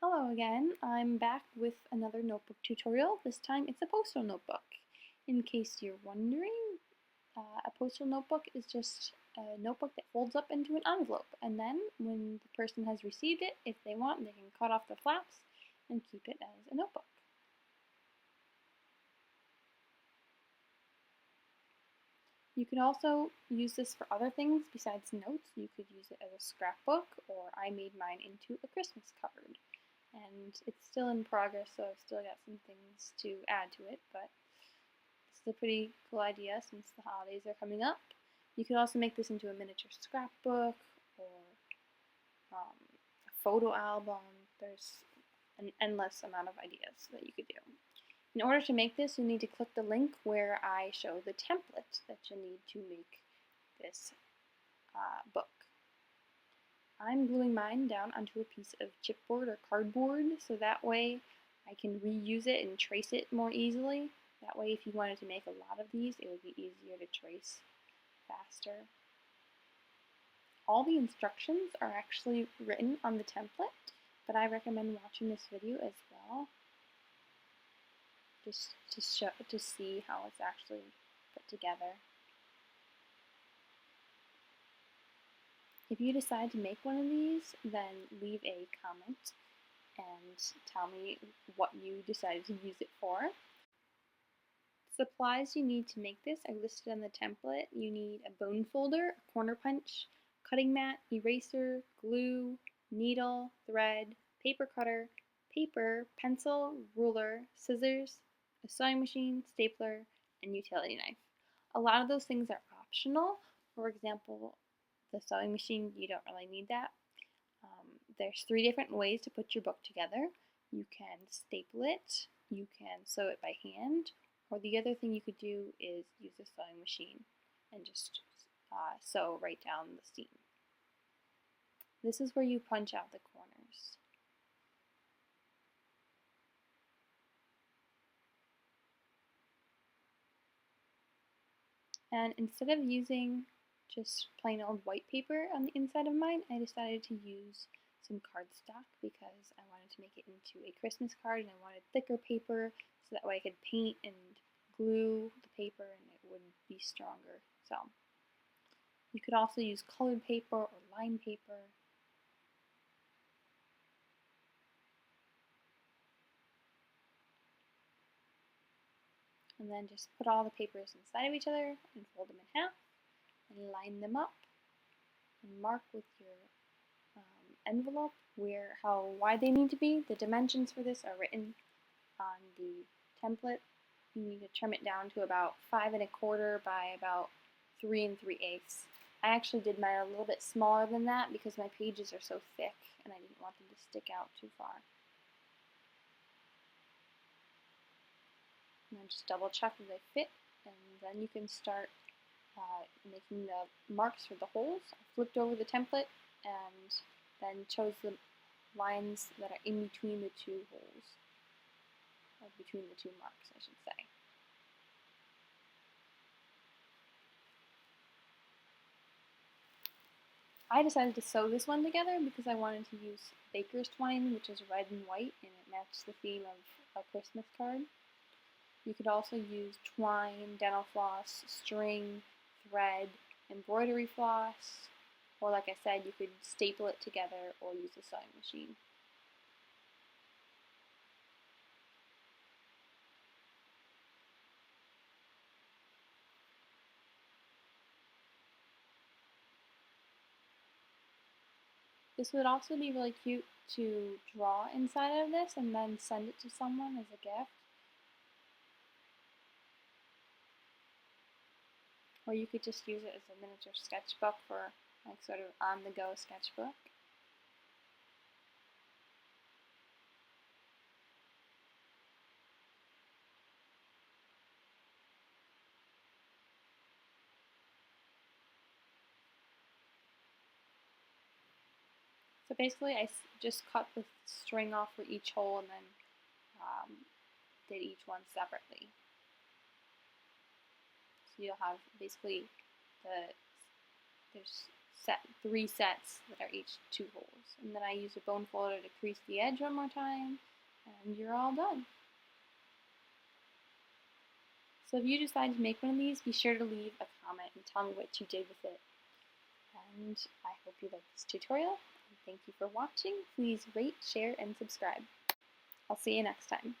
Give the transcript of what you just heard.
Hello again, I'm back with another notebook tutorial. This time it's a postal notebook. In case you're wondering, a postal notebook is just a notebook that folds up into an envelope, and then when the person has received it, if they want, they can cut off the flaps and keep it as a notebook. You could also use this for other things besides notes. You could use it as a scrapbook, or I made mine into a Christmas card. And it's still in progress, so I've still got some things to add to it, but this is a pretty cool idea since the holidays are coming up. You could also make this into a miniature scrapbook or a photo album. There's an endless amount of ideas that you could do. In order to make this, you need to click the link where I show the template that you need to make this book. I'm gluing mine down onto a piece of chipboard or cardboard so that way I can reuse it and trace it more easily. That way if you wanted to make a lot of these, it would be easier to trace faster. All the instructions are actually written on the template, but I recommend watching this video as well, just to see how it's actually put together. If you decide to make one of these, then leave a comment and tell me what you decided to use it for. The supplies you need to make this are listed on the template. You need a bone folder, a corner punch, cutting mat, eraser, glue, needle, thread, paper cutter, paper, pencil, ruler, scissors, a sewing machine, stapler, and utility knife. A lot of those things are optional. For example, the sewing machine, you don't really need that. There's 3 different ways to put your book together. You can staple it, you can sew it by hand, or the other thing you could do is use a sewing machine and just sew right down the seam. This is where you punch out the corners. And instead of using just plain old white paper on the inside of mine, I decided to use some cardstock because I wanted to make it into a Christmas card and I wanted thicker paper so that way I could paint and glue the paper and it would be stronger. So you could also use colored paper or lined paper. And then just put all the papers inside of each other and fold them in half and line them up and mark with your envelope how wide they need to be. The dimensions for this are written on the template. You need to trim it down to about 5 1/4 by about 3 3/8. I actually did mine a little bit smaller than that because my pages are so thick and I didn't want them to stick out too far. And then just double check that they fit, and then you can start making the marks for the holes. I flipped over the template and then chose the lines that are in between the 2 holes, or between the 2 marks, I should say. I decided to sew this one together because I wanted to use baker's twine, which is red and white, and it matched the theme of a Christmas card. You could also use twine, dental floss, string, thread, embroidery floss, or like I said, you could staple it together or use a sewing machine. This would also be really cute to draw inside of this and then send it to someone as a gift. Or you could just use it as a miniature sketchbook for like sort of on-the-go sketchbook. So basically I just cut the string off for each hole and then did each one separately. So you'll have basically there's three sets that are each 2 holes. And then I use a bone folder to crease the edge one more time, and you're all done. So if you decide to make one of these, be sure to leave a comment and tell me what you did with it. And I hope you liked this tutorial, and thank you for watching. Please rate, share, and subscribe. I'll see you next time.